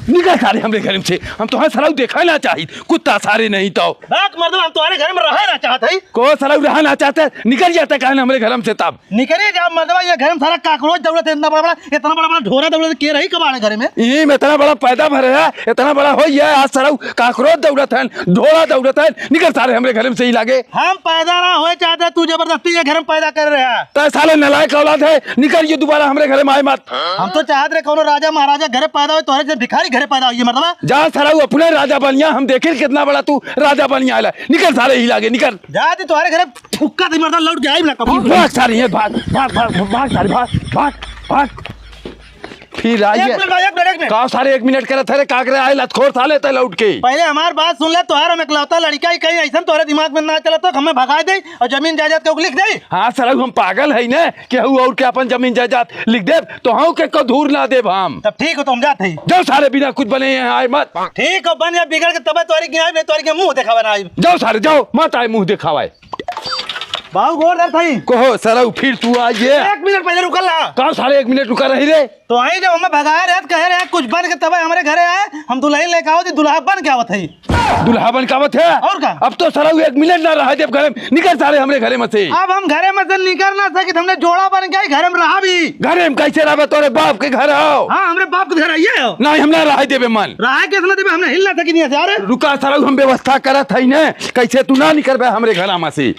निकल सारे हमरे घर से। हम तुम्हारे सराउ देखा ना चाहिए, कुत्ता सारे नहीं तो मर्दवा हम तुम्हारे घर में रह ना चाहते। को सराउ रहा ना चाहते, निकल जाते कहा हमरे घर से। तब निकले जा मर्दवा, ये घर में सारा काकरोच दौड़त है, इतना बड़ा ढोरा दौड़त के रही कबाड़े घर में। यही में इतना बड़ा पैदा भरे है, इतना बड़ा हो गया आज सराउ काकरोच दौड़त है, ढोरा दौड़त है। निकल सारे हमरे घर से ही लागे। हम पैदा ना हो चाहते, तू जबरदस्ती ये घर में पैदा कर रहे है। तो साले नलायक औलाद है, निकल ये दोबारा हमरे घर में आए मत। हम तो चाहते रहे कोनो राजा महाराजा घरे पैदा हो, तोहरे जैसे भिखारी घरे पैदा हुई मर्दवा। जा सराउ अपने राजा बनिया, हम देखे कितना बड़ा तू राजा बनिया आला। निकल सारे ही लागे, निकल जा तुम्हारे घरे फुक्का थी मर्दवा, लौट जाए ना कभी। भाग सारे ये भाग भाग भाग भाग सारे भाग भाग भाग। फिर आइए का सारे 1 मिनट करे थे काकरे आए लतखोर साले ते लौट के। पहले हमार बात सुन ले, तोहरा में इकलौता लड़का ही कहीं ऐसा तोहरे दिमाग में ना चला तो हमें भगा दे और जमीन जायदाद के लिख दे। हाँ सर हम पागल है ना कि और के अपन जमीन जायदाद लिख दे तो हम के कधूर ना दे हम। तब ठीक हो, तुम जाते जाओ सारे बिना कुछ बने हैं आए मत। ठीक हो, बन या बिगड़ के तब तोरी की तोरी के मुंह देखा बना। जाओ सारे जाओ, मत आए मुंह दिखावाए। बाहु गोर दर थई कहो सर फिर तू आइए। 1 मिनट पहले रुकल ना का सारे 1 मिनट रुका रही रे। तो आई जब हमें भगाए रहे कहे रहे कुछ बन के तब हमारे घरे आए, हम दुल्हन लेके आओ, दुल्हा बन के आवत है। दुल्हा बन कावत है और का? अब तो सर 1 मिनट ना रहा जब घर में। निकल सारे हमरे घरे में से। अब हम घरे में से निकल ना सके, हमने जोड़ा बन के घर में रहा भी। घरे में कैसे रहा तोरे बाप के घर आओ। हाँ हमरे बाप के घर आइए हो। नहीं हम ना रहा देवे मन रहा कैसे ना देवे, हमने हिल ना सकी नहीं यार। रुका सर हम व्यवस्था करत है ना, कैसे तू ना निकल बे हमरे घर में से।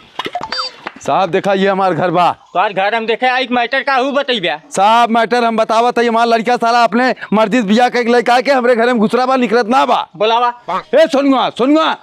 साहब देखा ये हमार घर बा। तोहर घर हम देखे एक मैटर का हूँ बताइए साहब। मैटर हम बतावत है, हमार लड़का सारा अपने मर्जी बिया के लड़का के हमरे घर में घुसरा बा, निकलत ना बा। बोलावा ए सुनुआ सुनुआ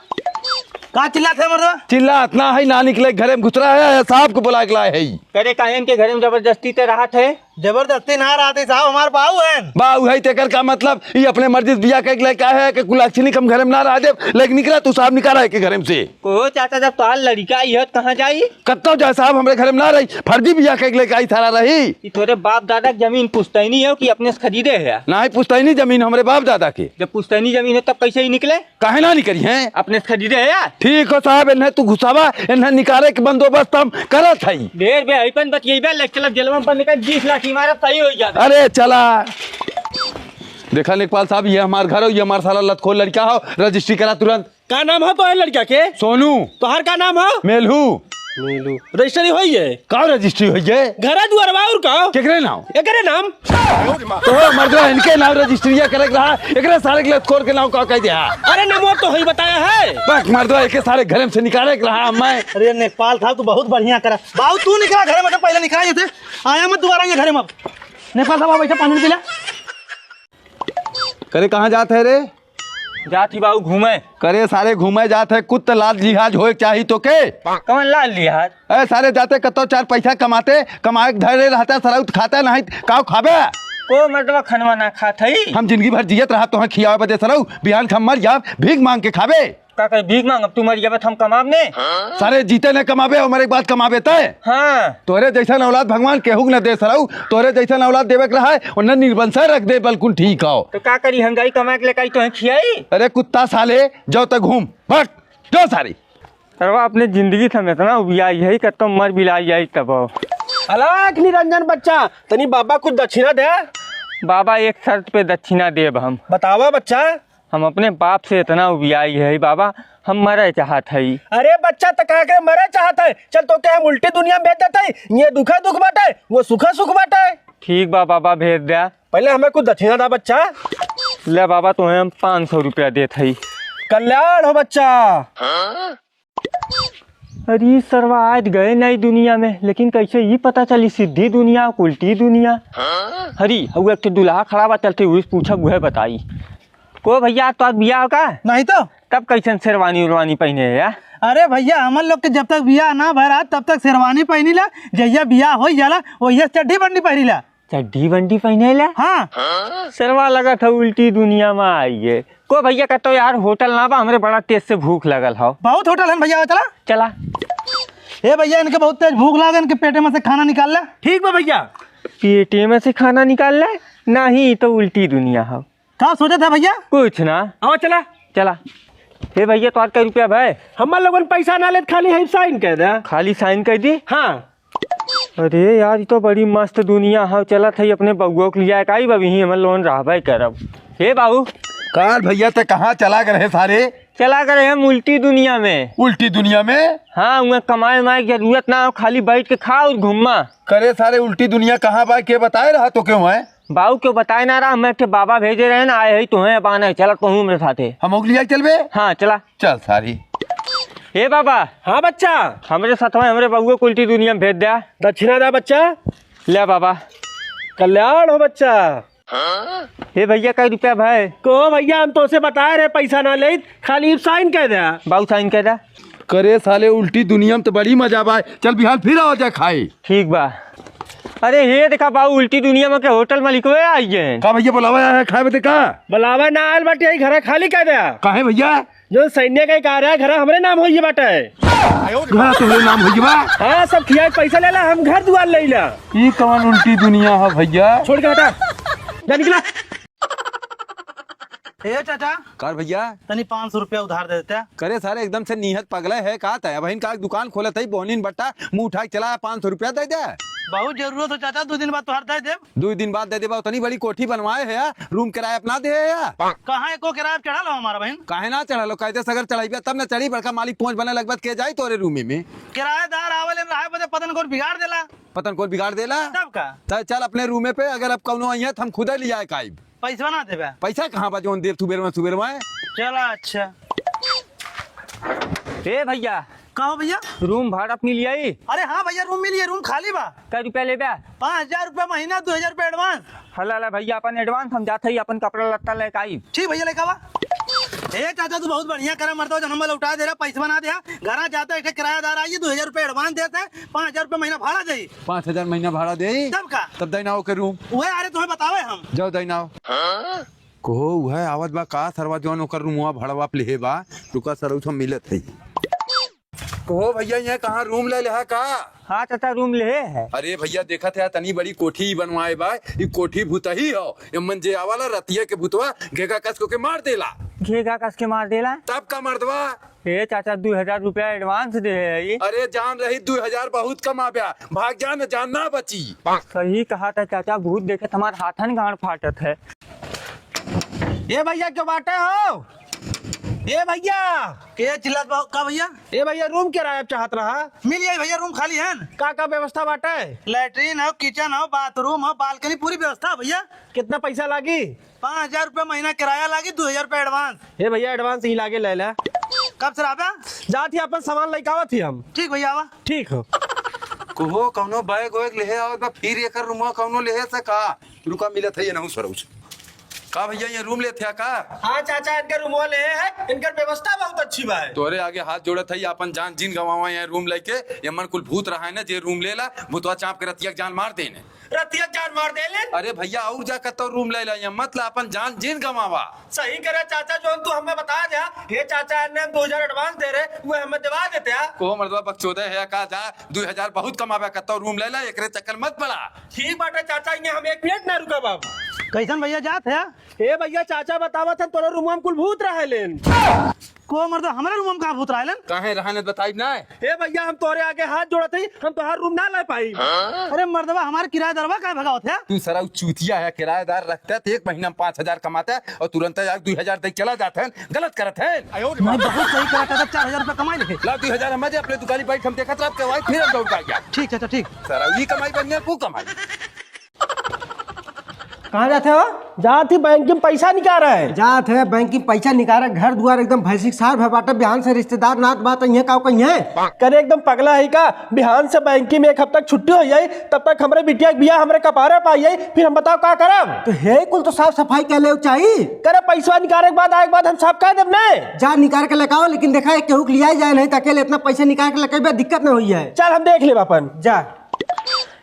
का चिल्लाते है मर्दवा? चिल्ला इतना है ना निकले घरे में घुसरा है, साहब को बुला के लाए है। करे कायन के घर में जबरदस्ती ते रहा थे। जबरदस्ती ना रहते साहब, हमारे बाबू है। बाऊ है तेकर का मतलब ये अपने मर्जी बिया के लड़का है कि कुलाक्षणी कम घर में ना रह दे, लेकिन निकला तू साहब निकाला है के घर में से। को चाचा जब तोहार लड़का यह कहाँ जाई? कत्तो जाए साहब हमरे घर में ना रही, फर्जी बिया के लड़का ही थारा रही। थोड़े बाप दादा की जमीन पुश्तैनी है कि अपने से खरीदे है? ना ही पुश्तैनी जमीन हमरे बाप दादा के। जब पुश्तैनी जमीन है तब कैसे ही निकले? काहे ना निकली है, अपने से खरीदे है यार। ठीक हो साहब, इन्हें तू घुसावा, इन्हें निकाले के बंदोबस्त हम करत है। ढेर बे ऐपन बतियेबे लेक्चर जेलवा पर निकल 20 लाख इमारत सही हो जाता। अरे चला देखा लेखपाल साहब, ये हमार घर हो, ये हमारा सारा लतखोर लड़का हो, रजिस्ट्री करा तुरंत। का नाम है तो लड़का के? सोनू। तोहर का नाम है? मेलू। रजिस्ट्री होई है? का रजिस्ट्री होई है? घरा दुआरवा और का? केकरे नाम? एकरे नाम तो मर्दवा इनके नाम रजिस्ट्रिया करे रहा, एकरे सारे के लतखोर के नाम का कह दिया। अरे नमो तो ही बताया है। बस मर्दवा एक सारे घर से निकाले रहा मैं। अरे नेपाल साहब तू बहुत बढ़िया करा। बाबू तू निकला घर में, पहले निकला थे, आया मत दोबारा ये घर में। नेपाल साहब बैठा पानी पिला। करे कहाँ जाते है रे? जाती बाबू घूमे। करे सारे घूमे जाते, कुत्ते लाल लिहाज हो चाहिए तो के कौन लाल लिहाज? अरे सारे जाते कतो 4 पैसा कमाते, कमाए धरे रहता सराउ खाता नहीं का खाबे। को मर्दवा खनवा ना खात हई। हम जिंदगी भर जियत रहा तो खियावे बदे सराउ, बिहान खम मर जा भीख मांग के खाबे। का कहीं भीख मांग, अब तू मर जाबे हम कमाब ने। सारे जीते ने कमाबे और मरे बाद कमाबे तय। हाँ तोरे जैसा औलाद भगवान केहू न दे सराउ, तोरे जैसा औलाद देवे के रहा है और न निर्बंसा रख दे बिल्कुल ठीक हो। तो का करी हम जाई कमा के लेकर तो खियाई। अरे कुत्ता साले जाओ तक घूम भट जो सारी करवा अपने जिंदगी था में ना उबियाई है कि तो मर बिलाई जाई तब। अलग निरंजन बच्चा तनी बाबा कुछ दक्षिणा दे। बाबा एक शर्त पे दक्षिणा देब हम। बतावा बच्चा। हम अपने बाप से इतना उबियाई है बाबा, हम मरे चाहत है। अरे बच्चा तो कहा के मरे चाहता है, चल तो क्या हम उल्टी दुनिया में भेज देते हैं, ये दुखा दुख बाटे वो सुखा सुख बाटे। ठीक बा बाबा भेज दिया। पहले हमें कुछ दक्षिणा दा बच्चा। ले बाबा तुम्हें हम 500 रुपया देते है। कल्याण हो बच्चा। अरे सरवा आज गए नई दुनिया में, लेकिन कैसे ये पता चली सीधी दुनिया उल्टी दुनिया। हरी अब एक दूल्हा खड़ा बा, चलते हुए पूछा गुहे बताई को भैया तो आज बिया का नहीं तो तब कैसे शेरवानी उरवानी पहने है यार? अरे भैया हमन लोग के जब तक बिया ना भरा तब तक शेरवानी पहनी ला, जहिया बिया हो जाला वही चड्डी बंडी पहनी ला। चड्डी बंडी पहने ला? हाँ शेरवा लगा था उल्टी दुनिया में आइए। को भैया कहते यार होटल ना बा, हमरे बड़ा तेज से भूख लगल हो। बहुत होटल है भैया, चला चला। ए भैया इनके बहुत तेज भूख लगा, इनके पेटे में से खाना निकाल ला। ठीक बा भैया। पेटे में से खाना निकाल ले? नहीं तो उल्टी दुनिया हो। क्या सोचा था भैया? कुछ ना। आओ चला चला। हे भैया तो क्या रुपया भाई? हम लोगों ने पैसा ना ले, खाली है साइन कर दे। खाली साइन कर दी? हाँ। अरे यार ये तो बड़ी मस्त दुनिया है। चला था अपने बउआ को लिया का ही बबी हमें लोन रहा करब। हे बाबू कार भैया ते कहाँ चला गए हैं सारे? चला गए हम उल्टी दुनिया में। उल्टी दुनिया में? हाँ, उन्हें कमाए उमाए की जरूरत ना हो, खाली बैठ के खा और घूमा करे सारे। उल्टी दुनिया कहाँ बा के बताए रहा तो क्यों है? बाबू क्यों बताए ना रहा, मैं के बाबा भेजे रहे ना, आए ही तुम्हें अब आना है, चला कहूँ मेरे साथे। हम अगली आई चलबे? हाँ चला। चल सारी। हे बाबा। हाँ बच्चा, हमारे साथ में हमारे बबुआ को उल्टी दुनिया में भेज दिया। दक्षिणा दा बच्चा। ले बाबा। कल्याण हो बच्चा। हे भैया कई रुपया भाई? को भैया हम तो से बताए रहे पैसा ना ले, खाली साइन कह दिया। बाबू साइन कह दिया। करे साले उल्टी दुनिया में तो बड़ी मजा बा। चल बिहार फिर आओ जा खाए। ठीक बा। अरे ये देखा बाबू उल्टी दुनिया में के होटल मालिक हुए आइए। का भैया बुलावा है खाए बते का? बुलावा ना आयल बाटे, यही घर खाली कह दिया। काहे भैया? जो सैन्य का कार्य है घर हमरे नाम होइए बाटे। घर तुम्हारे नाम हो बा? हाँ, सब खिया पैसा लेला, हम घर दुआर ले ला। ये कौन उल्टी दुनिया है भैया? छोड़ के हटा, जा निकला। ए चाचा, कार भैया तनी 500 रुपया उधार दे देते। करे सारे एकदम से नीहत पगला है का तय बहन का दुकान खोला थी बोनिन बट्टा मुंह उठा के चला 500 रुपया दे दे। बहुत जरूरत हो चाचा, 2 दिन बाद तुहार दे दे। 2 दिन बाद दे दे। उतनी बड़ी कोठी बनवाए है या रूम किराया अपना दे है या? कहाँ एको किराया चढ़ा लो हमारा बहन। काहे ना चढ़ा लो? कहते सगर चढ़ाई तब ना चढ़ी। बड़का मालिक पहुंच बने लगभग के जाई तोरे रूम में। किराएदार आवले रहे बदे पतन को बिगाड़ देला। पतन को बिगाड़ देला तब का तो चल अपने रूम पे। अगर अब कौनो आई है तो हम खुद ही लिया काइब। पैसा ना देबे? पैसा कहाँ बा जोन देर सुबेर में। चला अच्छा। हे भैया। कहो भैया? रूम भाड़ा मिल जाई? अरे हाँ भैया, रूम मिली, रूम खाली बा। कै रुपया ले बा? 5000 रुपया महीना, 2000 रुपया एडवांस। हला भैया अपन एडवांस हम जाते ही अपन कपड़ा लत्ता लेके आई। ठीक भैया, लेके आवा। ए चाचा तू बहुत बढ़िया करा, मरता जन्म लौटा दे रहा, पैसा बना दिया। घर जाता है किराएदार आइए, 2000 रुपया एडवांस देते हैं, 5000 रुपया महीना भाड़ा दे। 5000 महीना भाड़ा दे तब का तब दैनाओ के रूम वही आ रहे तुम्हें बतावे हम। जाओ दैनाओ कहो वह आवत बा का सरवा जौन ओकर रूमवा भाड़वा पे ले बा। रुका सर हम मिलत है। कहो भैया यहाँ कहाँ रूम ले है का? हाँ चाचा रूम ले है। अरे भैया देखा था तनी बड़ी कोठी बनवाए बा। ये कोठी भूत ही हो यमन जे आवाला रतिया के भूतवा घेगा कस को के मार देला। घेगा कस के मार देला? तब का मर्दवा। हे चाचा 2000 रुपया एडवांस दे है ये। अरे जान रही 2000 बहुत कम आ गया। भाग जान जान ना बची। सही कहा था चाचा, भूत देखे तुम्हारे हाथन गांड फाटत है। ये भैया क्यों बाटे हो? ये भैया के चिल्लात का भैया? ये भैया रूम किराया चाहत रहा? मिल जाए भैया, रूम खाली है। का व्यवस्था बाटे? लैट्रिन हो, किचन हो, बाथरूम हो, बालकनी, पूरी व्यवस्था भैया। कितना पैसा लागी? 5000 रुपया महीना किराया लागी, 2000 रुपया एडवांस। ये भैया एडवांस ही लागे ले ला। कब से आवा? जाती अपन सामान लेके आवत थी हम। ठीक भैया आवा। ठीक हो। कहो कौनो बैग वैग ले आवत बा फिर एकर रूमवा कौनो ले सका। रुका मिलत है ये नहीं सरोज का भैया ये रूम लेते का? हाँ चाचा, इनके रूम वाले हैं, इनकर व्यवस्था बहुत अच्छी बा। तोरे आगे हाथ जोड़त है अपन जान जिन गवावा यहाँ रूम लेके। यमन कुल भूत रहा है ना जे रूम लेला भूतवा चाप के रतिया जान मार देने। रतिया जान मार देले? अरे भैया और जा कतो रूम ले ला मतलब अपन जान जिन गवावा। सही करे चाचा, जो तू हमें बता दिया। ये चाचा ने 2000 एडवांस दे रहे, वो हमें दिवा देते हैं। को मर्दवा बकचोदे है का जा 2000 बहुत कमावे कतो रूम ले ला। एकरे चक्कर मत पड़ा। ठीक बाटे चाचा, ये हम 1 मिनट ना रुका बाब। कैसन भैया जात है? ए भैया चाचा बतावत है तोरे रूम में कुल भूत रहेलेन। को मर्द हमारे रूम में कहाँ भूत रहेलेन? काहे रहने बताई ना? ए भैया हम तोरे आगे हाथ जोड़त हई, हम तोहार रूम ना ले पाई। अरे मर्दवा हमारे किराएदारवा का भगावत है? तू सरा चूतिया है। किराएदार रखता है 1 महीना में 5000 कमाता है और तुरंत 2000 तक चला जाता है। गलत करत है। मैं बहुत सही करता था, 4000 रुपया कमाई लेके। ला 2000 हम जे अपने दुकान बैठ हम देखत रात के वाई फिर हम दौड़ का गया। ठीक चाचा ठीक। सरा ये कमाई बनने को कमाई। कहाँ जाते हो? जाती बैंक में पैसा निकाल रहा है। जात है बैंक की पैसा निकाला, घर द्वार एकदम भैंसी सार भबाटा। बिहान से रिश्तेदार नात बात है का कहीं है? करे एकदम पगला है का? बिहान से बैंक में 1 हफ्ता छुट्टी हो जाए, तब तक हमारे बिटिया के बिया हमारे कपारे पाई जाए, फिर हम बताओ क्या करब? तो हे कुल तो साफ सफाई कर ले चाहिए। करे पैसा निकाले के बाद आए के बाद हम साफ कह देब ने। जा निकाल के लगाओ, लेकिन देखा है केहू लिया जाए नहीं तो अकेले इतना पैसा निकाल के लगे दिक्कत नहीं हुई है। चल हम देख ले अपन। जा।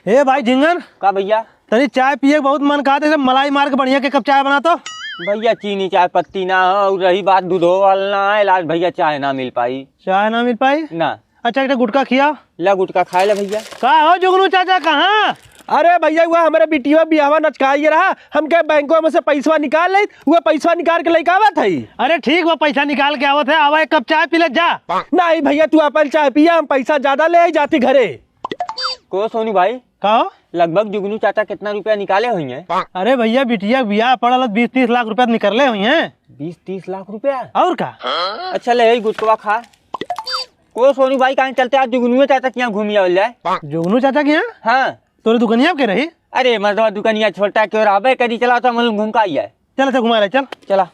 ए भाई झिंगन का भैया? तनी चाय पिए बहुत मन कहा था, मलाई मार के बढ़िया के कप चाय बना तो। भैया चीनी चाय पत्ती ना हो, और रही बात दूधो वाला ना है, आज भैया चाय ना मिल पाई। चाय ना मिल पाई ना? अच्छा एक गुटका खिया। ला गुटका खाए ला भैया। का हो जुगनू चाचा कहाँ? अरे भैया वो हमारे बिटिया बियावा नचकाई रहा, हम क्या बैंकों में से पैसा निकाल ले, वो पैसा निकाल के लेके आवत है। अरे ठीक वो पैसा निकाल के आवत है, आवा एक कप चाय पी ले जा। नहीं भैया तू अपन चाय पिया, हम पैसा ज्यादा ले आई जाती घरे। को सोनी भाई? कहो लगभग जुगनू चाचा कितना रुपया निकाले हुई हैं? अरे भैया बिटिया बियाह पड़ल 20-30 लाख रुपया निकले हुई हैं। 20-30 लाख रुपया? और का? अच्छा ले गुटकवा खा। को सोनू भाई कहाँ चलते आज जुगनू चाचा के यहाँ घूम आवल जाए। जुगनू चाचा के यहाँ? हाँ तोरे दुकानिया के रही? अरे मर्दवा दुकानिया छोटा क्यों रहा करी चला तो हम घूम का आइए। चल अच्छा घुमा रहे चल। चला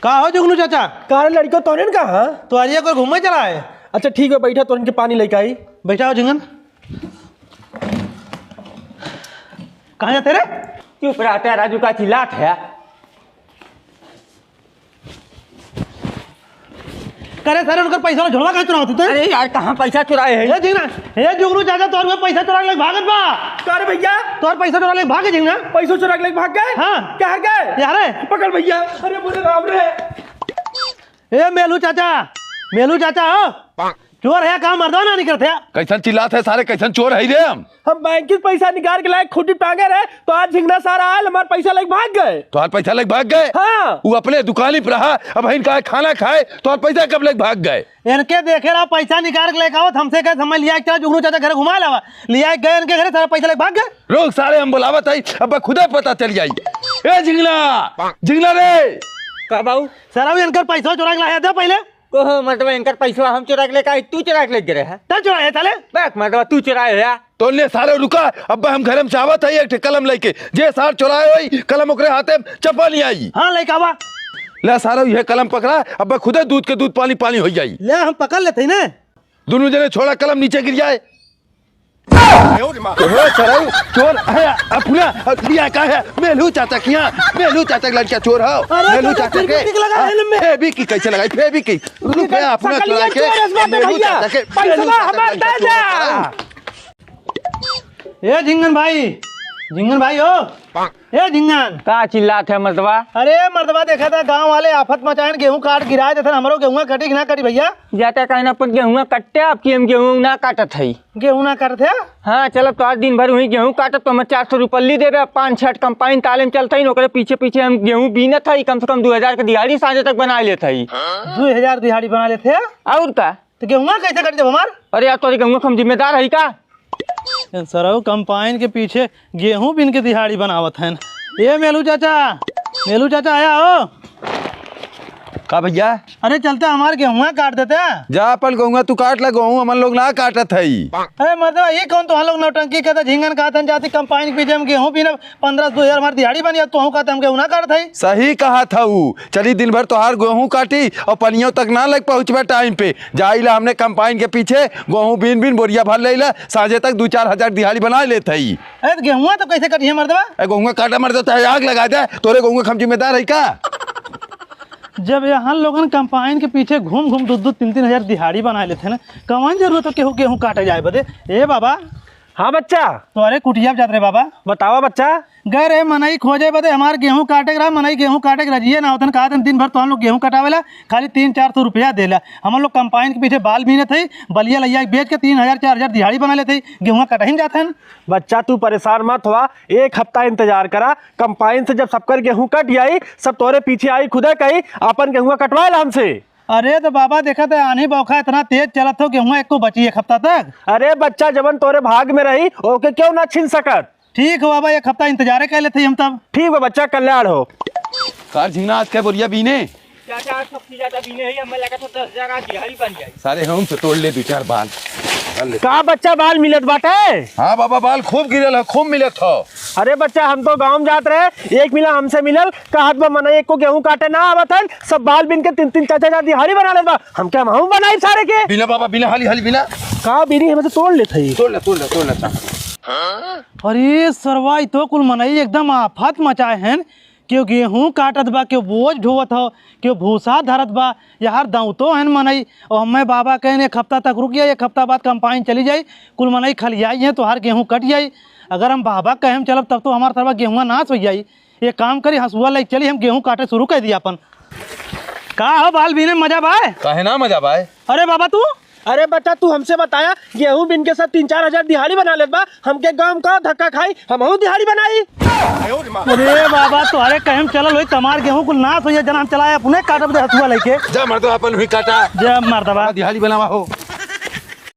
का हो जुगनू चाचा? कार लड़को तोने का हाँ तो आज को घूमने चला है? अच्छा ठीक है बैठा तो उनके पानी लेके आई। बैठा हो झिंगन। कहाँ जाते रे? चुप रहते है राजू का चिल्लात है। करे सर उनका पैसा झोलवा कहाँ चुरावती थे? अरे यार कहाँ पैसा चुराए है? हे झिंगना हे जुगनू चाचा तोर पैसा चुरा ले भागत बा। कार भैया तोर पैसा चुरा ले भागे झिंगना। पैसों चुरा के भाग गए। हाँ। क्या गए यार पकड़ भैया। अरे बोले राम रे। ए मेलू चाचा हो चोर है काम मर्दवा ना नहीं करते। कैसन चिल्लात है सारे, कैसन चोर है रे हम बैंक से पैसा निकाल के लाए खुटी टांगे रहे तो आज झिंगना सारा आयल हमारे पैसा लेके भाग गए। तो हाल पैसा लेके भाग गए? हाँ। वो अपने दुकान ही पर रहा, अब इनका खाना खाए तो हाल पैसा कब लेके भाग गए? इनके देखे रहा पैसा निकाल के लेके आओ हमसे क्या समझ लिया चला जुगनू चाचा घर घुमा लावा लिया गए इनके घर सारा पैसा लेके भाग गए। रोग सारे हम बुलावत आई, अब खुदे पता चल जाई। ए झिंगला रे का बाबू सर इनका पैसा चुरा के लाया था पहले। को मतलब इनका पैसा हम चुरा के लेकर तू चुरा के ले गिरे है? तब चुराया चले बैक मतलब तू चुराए है? तो ले सारे रुका, अब हम घर में चावत है एक कलम लेके जे सार चुराए होई कलम ओकरे हाथे में चप्पा नहीं आई। हाँ लेके आवा ले सारा ये कलम पकड़ा, अब खुदे दूध के दूध पानी पानी हो जाई। ले हम पकड़ लेते ना दोनों जने छोड़ा कलम नीचे गिर जाए। चोर है अपना लिया का है मेलू चाचा किया, मेलू चाचा का लड़का चोर है। मेलू चाचा के फेबी की कैसे लगाई फेबी की रुपया अपना चुरा के मेलू चाचा के ए झिंगन भाई हो ए झिंगन का चिल्लात है मर्दवा? अरे मर्दबा देखा था गांव वाले आफत मचाए गेहूं काट गिराए थे हमारो गेहूं कटी कि ना कटी भैया? जाता कहना पर गेहूँ कट्टे आपकी हम गेहूँ ना काटत है। गेहूं ना करते? हाँ चलो तो आज दिन भर वही गेहूँ काटत तो हम 400 रुपये देवे 5-6 कंपाइन ताले में चलता ही पीछे पीछे हम गेहूँ बीनत है कम से कम 2000 के दिहाड़ी साँझ तक बना लेते है। 2000 दिहाड़ी बना लेते और का? तो गेहूं कैसे कट जब हमार? अरे यार तो गेहूँ हम जिम्मेदार है का? सर कंपाइन के पीछे गेहूं बिन के दिहाड़ी बनावत है। ये मेलू चाचा आया हो का भैया? अरे चलते हमारे गेहूं काट देते हैं। जा पल गऊंगा तू काट ले गेहूं हम लोग ना काटत है। अरे मतलब ये कौन तो हम लोग नौटंकी कहते झिंगन कहते जाती कंपाइन के पीछे हम गेहूं बिना 1500 हमारी दिहाड़ी बनी तो कहते हम गेहूं ना काटते है। सही कहा था वो, चली दिन भर तोहार गेहूं काटी और पनियों तक ना लग पहुँचबे टाइम पे जाइला हमने कंपाइन के पीछे गेहूं बीन बोरिया भर ले साझे तक 2-4 हजार दिहाड़ी बना लेते ही। अरे गेहूं तो कैसे कटी है मर्दवा? गेहूं काटा मर देता है आग लगा दे तोरे गेहूं हम जिम्मेदार है का? जब यहाँ लोगन कंपाइन के पीछे घूम 2-3 हजार दिहाड़ी बना लेते हैं ना कौन जरूरत है केहू गेहूं काटे जाए बदे। ए बाबा। हाँ बच्चा तो अरे कुटिया जाते रहे बाबा बतावा बच्चा। गए रहे मनई खोजे बदे हमारे गेहूं काटे रहा मनई गेहूं काटे रजिए ना होतन कहा दिन भर तो हम लोग गेहूं कटावेला खाली 300-400 रुपया देला। हम लोग कंपाइन के पीछे बाल बीने थे बलिया लैया बेच के 3000-4000 दिहाड़ी बना लेते गेहूं कटा ही जाते हैं। बच्चा तू परेशान मत हुआ, एक हफ्ता इंतजार करा कंपाइन से जब सबकर गेहूं कट आई सब तोरे पीछे आई खुदा कही अपन गेहूं कटवाए हमसे। अरे तो बाबा देखा था आने बौखा इतना तेज चलत हो गेहूं एक को बची 1 हफ्ता तक। अरे बच्चा जबन तोरे भाग में रही ओके क्यों ना छीन सकत। ठीक हो बाबा 1 हफ्ता इंतजार कर लेते हम तब। ठीक है बच्चा कल्याण हो। कार झिंगना आज क्या बोरिया बीने चाचा सबसे ज्यादा बीने है हमें लगा तो 10,000 दिहाड़ी बन जाए। सारे हम से तोड़ ले 2-4 बाल। का बच्चा बाल मिलत बाटे? हाँ बाबा बाल खूब गिरल है खूब मिलत हो। अरे बच्चा हम तो गांव जात रहे एक मिला हमसे मिलल कहत बा मना एक को गेहूं काटे ना आवत है सब बाल बिन के 3-3 4-4 दिहाड़ी बना ले बा हम क्या हम बनाई सारे के बिना बाबा बिना हाली बिना का बीड़ी हमें तो तोड़ लेते ही। तोड़ ले अरे सरवाई तो कुल मनई एकदम आफत मचाए हैं क्यों गेहूं काटत बा क्यों बोझ ढोवत हो क्यों भूसा धरत बा यार दाँतो हैं मनई और हमें बाबा कहने 1 हफ्ता तक रुक जाए 1 हफ्ता बाद कंपाइन चली जाई कुल मनई खलियाई हैं तो हर गेहूं कट जाई। अगर हम बाबा कहें चलब तब तो हमारे तरफ गेहूँ नाश हो जाई। ये काम करी हंसुआ ले चली हम गेहूं काटे शुरू कर दिया अपन। का हो बाल बीने मजा बाय? काहे ना मजा बाय? अरे बाबा तू अरे बच्चा तू हमसे बताया गेहूं बिन के साथ 3-4 हजार दिहाड़ी बना ले बा हमके गांव का धक्का खाई हम दिहाड़ी बनाई। अरे बाबा तुम्हारे कहीं चल वही तमार गेहूं कुल नाश हो जना हम चलाया पुणे काटब दे हसुआ लेके जा मर्दवा अपन भी काटा जब मर्दवा दिहाड़ी बनावा हो।